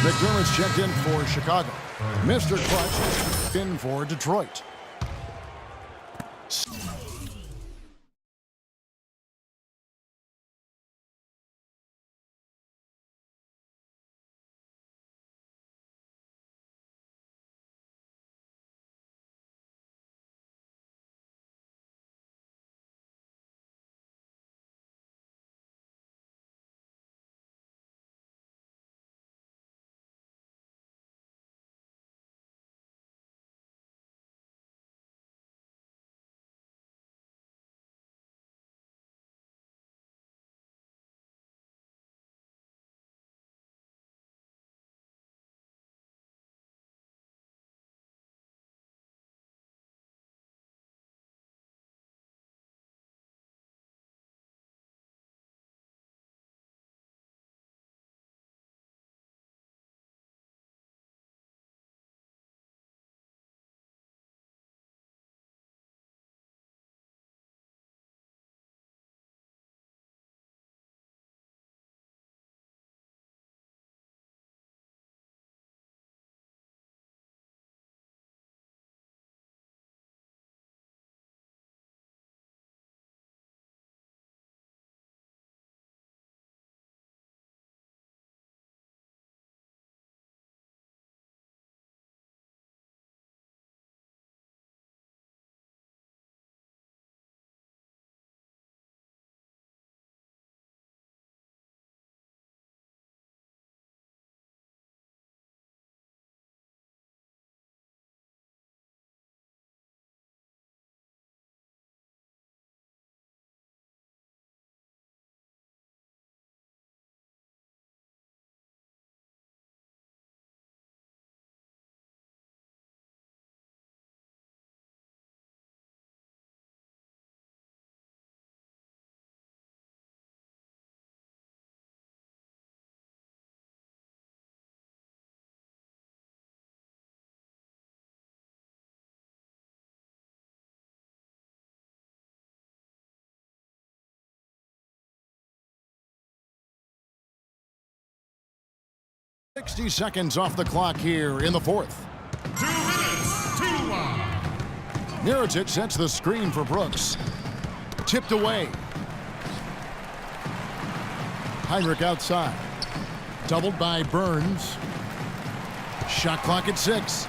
McDermott's checked in for Chicago. Mr. Clutch in for Detroit. "60 seconds off the clock here in the fourth. 2 minutes, 2-1. Mirotic sets the screen for Brooks. Tipped away. Heinrich outside. Doubled by Burns. Shot clock at 6.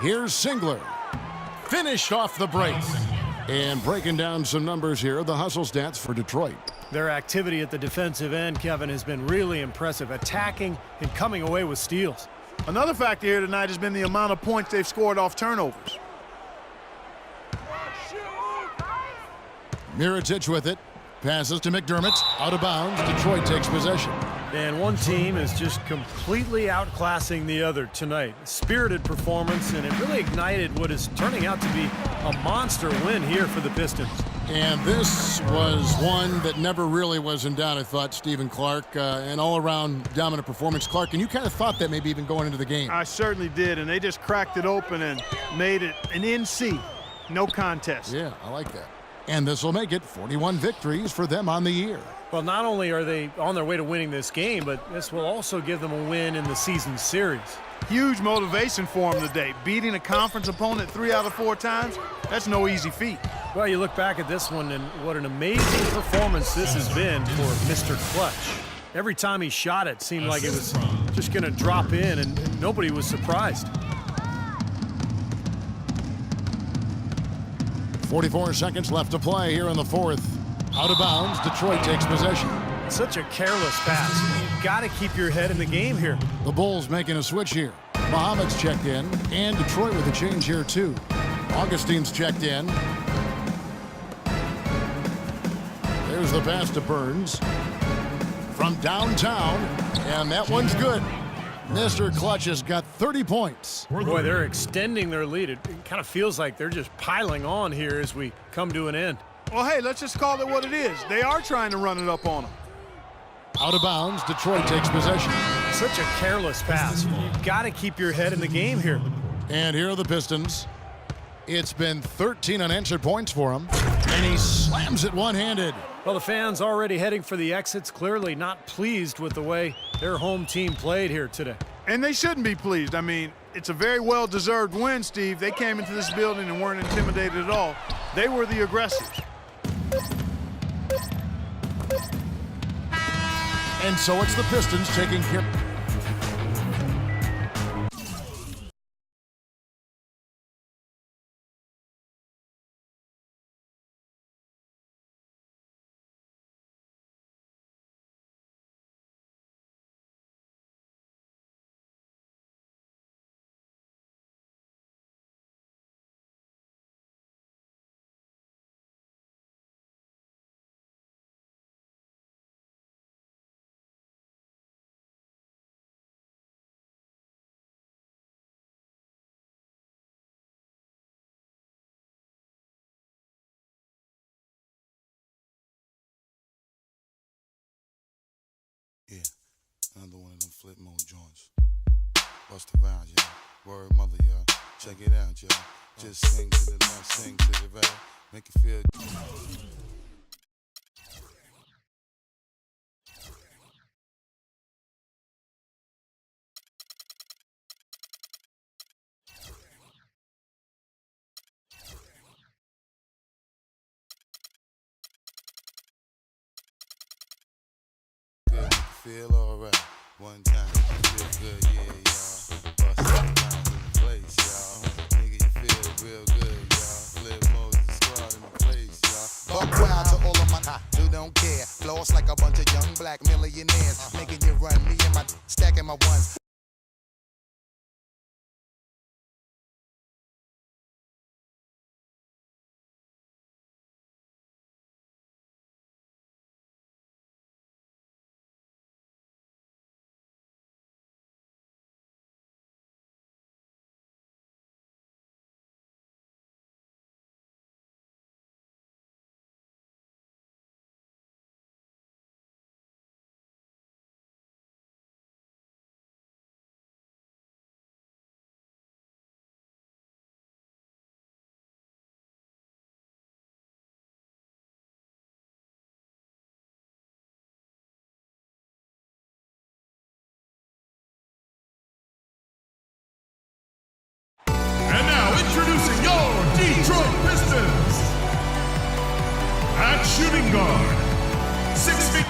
Here's Singler. Finished off the brace. And breaking down some numbers here, the hustle stats for Detroit. Their activity at the defensive end, Kevin, has been really impressive, attacking and coming away with steals. Another factor here tonight has been the amount of points they've scored off turnovers. Mirotic with it. Passes to McDermott. Out of bounds. Detroit takes possession. And one team is just completely outclassing the other tonight. Spirited performance, and it really ignited what is turning out to be a monster win here for the Pistons. And this was one that never really was in doubt, I thought, Stephen Clark. An all-around dominant performance. Clark, and you kind of thought that maybe even going into the game. I certainly did, and they just cracked it open and made it an NC. No contest. Yeah, I like that. And this will make it 41 victories for them on the year. Well, not only are they on their way to winning this game, but this will also give them a win in the season series. Huge motivation for them today. Beating a conference opponent 3 out of 4 times, that's no easy feat. Well, you look back at this one, and what an amazing performance this has been for Mr. Clutch. Every time he shot it seemed like it was just going to drop in, and nobody was surprised. 44 seconds left to play here in the fourth. Out of bounds, Detroit takes possession. Such a careless pass. You've got to keep your head in the game here. The Bulls making a switch here. Muhammad's checked in, and Detroit with a change here too. Augustine's checked in. There's the pass to Burns. From downtown, and that one's good. Mr. Clutch has got 30 points. Boy, they're extending their lead. It kind of feels like they're just piling on here as we come to an end. Well, hey, let's just call it what it is. They are trying to run it up on them. Out of bounds, Detroit takes possession. Such a careless pass. You've got to keep your head in the game here. And here are the Pistons. It's been 13 unanswered points for them. And he slams it one-handed. Well, the fans already heading for the exits, clearly not pleased with the way their home team played here today. And they shouldn't be pleased. I mean, it's a very well-deserved win, Steve. They came into this building and weren't intimidated at all. They were the aggressors. And so it's the Pistons taking care. Yeah, another one of them flip mode joints. Bust the rhymes, y'all. Word mother, y'all. Check it out, y'all. Just sing to the left, sing to the right. Make it feel. Good, make it feel alright. One time, feel good, yeah, y'all. Bust the rhymes in the place, y'all. Nigga, you feel real good, y'all. Flip Moses squad in the place, y'all. Buck wild to all of my who don't care. Floss like a bunch of young black millionaires. Making you run, me and my stacking my ones. And now introducing your Detroit Pistons. At shooting guard, 6 feet.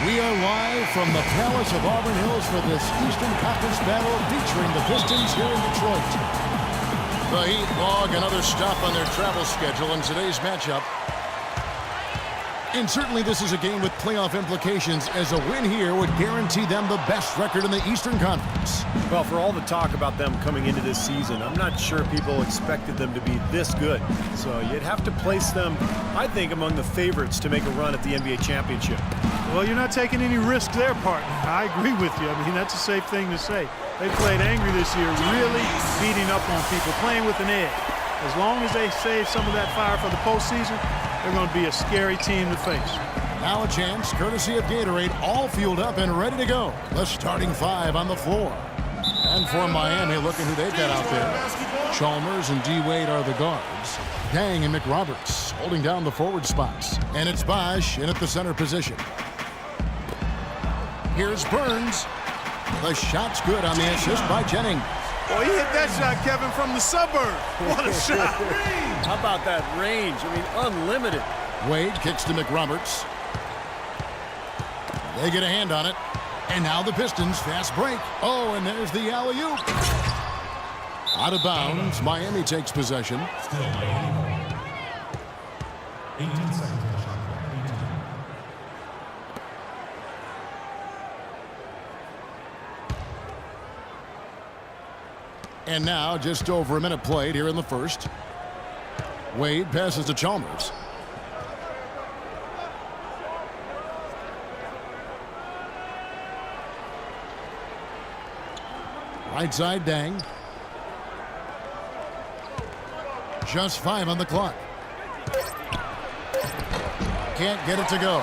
We are live from the Palace of Auburn Hills for this Eastern Conference battle featuring the Pistons here in Detroit. The Heat log another stop on their travel schedule in today's matchup. And certainly this is a game with playoff implications, as a win here would guarantee them the best record in the Eastern Conference. Well, for all the talk about them coming into this season, I'm not sure people expected them to be this good. So you'd have to place them, I think, among the favorites to make a run at the NBA championship. Well, you're not taking any risk there, partner. I agree with you. I mean, that's a safe thing to say. They played angry this year, really beating up on people, playing with an edge. As long as they save some of that fire for the postseason, they're going to be a scary team to face. Now a chance, courtesy of Gatorade, all fueled up and ready to go. The starting five on the floor. And for Miami, look at who they've got out there. Chalmers and D. Wade are the guards. Dang and McRoberts holding down the forward spots. And it's Bosh in at the center position. Here's Burns. The shot's good on the assist by Jennings. Boy, he hit that shot, Kevin, from the suburb. What a shot. How about that range? I mean, unlimited. Wade kicks to McRoberts. They get a hand on it. And now the Pistons fast break. Oh, and there's the alley-oop. Out of bounds, Miami takes possession. Still Miami. 18 seconds. And now just over a minute played here in the first. Wade passes to Chalmers. Right side, Dang. Just 5 on the clock. can't get it to go.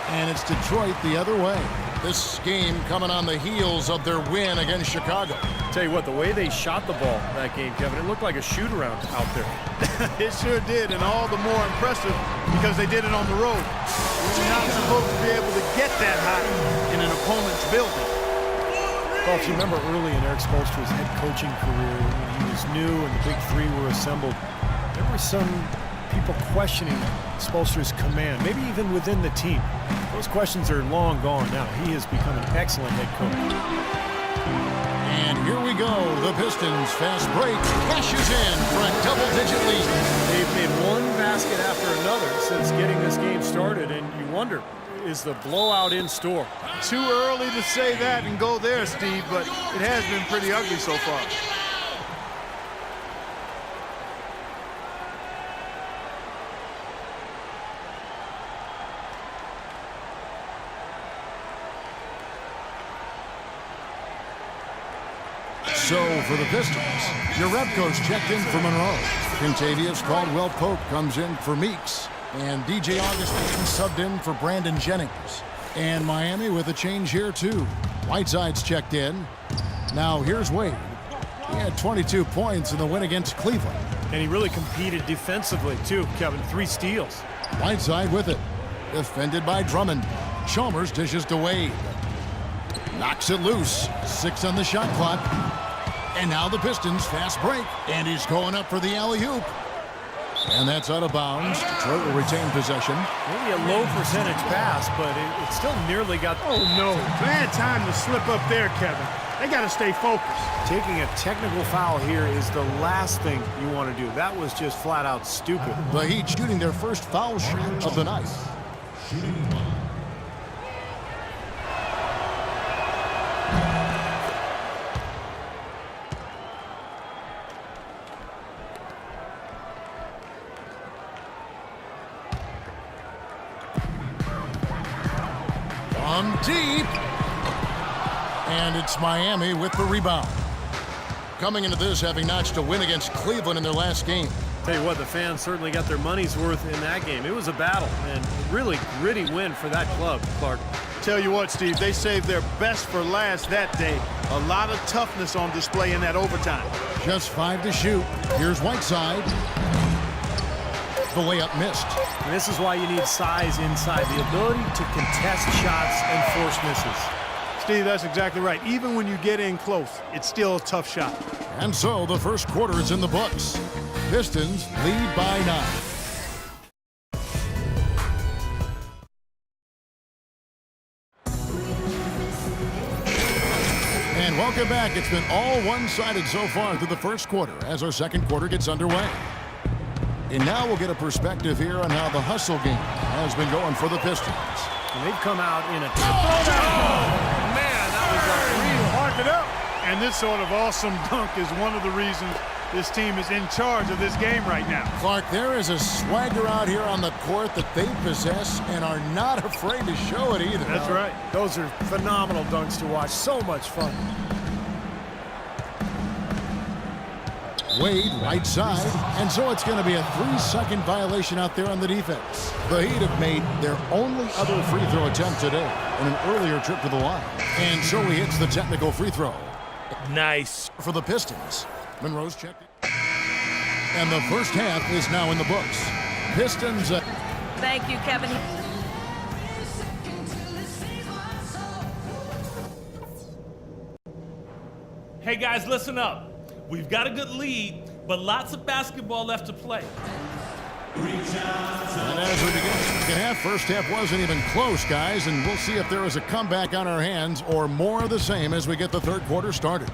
And it's Detroit the other way. This game coming on the heels of their win against Chicago. Tell you what, the way they shot the ball that game, Kevin, it looked like a shoot-around out there. It sure did, and all the more impressive because they did it on the road. You're not supposed to be able to get that high in an opponent's building. Well, if you remember early in Eric Spoelstra's head coaching career, when he was new and the big three were assembled, there were some people questioning Spoelstra's command, maybe even within the team. Those questions are long gone now. He has become an excellent head coach. And here we go. The Pistons fast break cashes in for a double-digit lead. They've made one basket after another since getting this game started, and you wonder, is the blowout in store? Too early to say that and go there, Steve, but it has been pretty ugly so far. So for the Pistons, Jerebko's checked in for Monroe. Contavious Caldwell-Pope comes in for Meeks. And DJ Augustin subbed in for Brandon Jennings. And Miami with a change here too. Whiteside's checked in. Now here's Wade. He had 22 points in the win against Cleveland. And he really competed defensively too, Kevin. 3 steals. Whiteside with it. Defended by Drummond. Chalmers dishes to Wade. Knocks it loose. 6 on the shot clock. And now the Pistons fast break. And he's going up for the alley-oop. And that's out of bounds. Detroit will retain possession. Maybe a low percentage pass, but it still nearly got... Oh, no. Bad time to slip up there, Kevin. They got to stay focused. Taking a technical foul here is the last thing you want to do. That was just flat out stupid. The Heat shooting their first foul shot of the night. From deep. And it's Miami with the rebound. Coming into this, having notched a win against Cleveland in their last game. Tell you what, the fans certainly got their money's worth in that game. It was a battle, and a really gritty win for that club, Clark. Tell you what, Steve, they saved their best for last that day. A lot of toughness on display in that overtime. Just 5 to shoot. Here's Whiteside. The layup missed. And this is why you need size inside, the ability to contest shots and force misses. Steve, that's exactly right. Even when you get in close, it's still a tough shot. And so the first quarter is in the books. Pistons lead by 9. And welcome back. It's been all one-sided so far through the first quarter as our second quarter gets underway. And now we'll get a perspective here on how the hustle game has been going for the Pistons. And they've come out in a... Oh, man, that was a real... Mark it up. And this sort of awesome dunk is one of the reasons this team is in charge of this game right now. Clark, there is a swagger out here on the court that they possess and are not afraid to show it either. That's right. Those are phenomenal dunks to watch. So much fun. Wade, right side, and so it's going to be a 3-second violation out there on the defense. The Heat have made their only other free throw attempt today in an earlier trip to the line. And so he hits the technical free throw. Nice. For the Pistons. Monroe's checked it. And the first half is now in the books. Pistons... Thank you, Kevin. Hey guys, listen up. We've got a good lead, but lots of basketball left to play. And as we begin the second half, first half wasn't even close, guys, and we'll see if there is a comeback on our hands or more of the same as we get the third quarter started.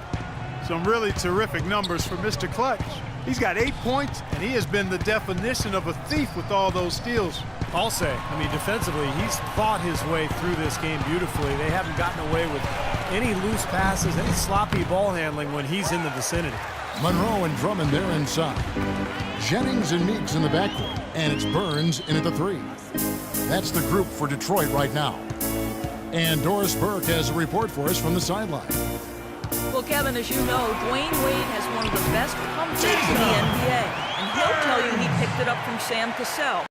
Some really terrific numbers for Mr. Clutch. He's got 8 points, and he has been the definition of a thief with all those steals. I'll say, I mean, defensively, he's fought his way through this game beautifully. They haven't gotten away with any loose passes, any sloppy ball handling when he's in the vicinity. Monroe and Drummond there inside. Jennings and Meeks in the backcourt, and it's Burns in at the 3. That's the group for Detroit right now. And Doris Burke has a report for us from the sideline. Well, Kevin, as you know, Dwayne Wade has one of the best pump fakes in the NBA, and he'll tell you he picked it up from Sam Cassell.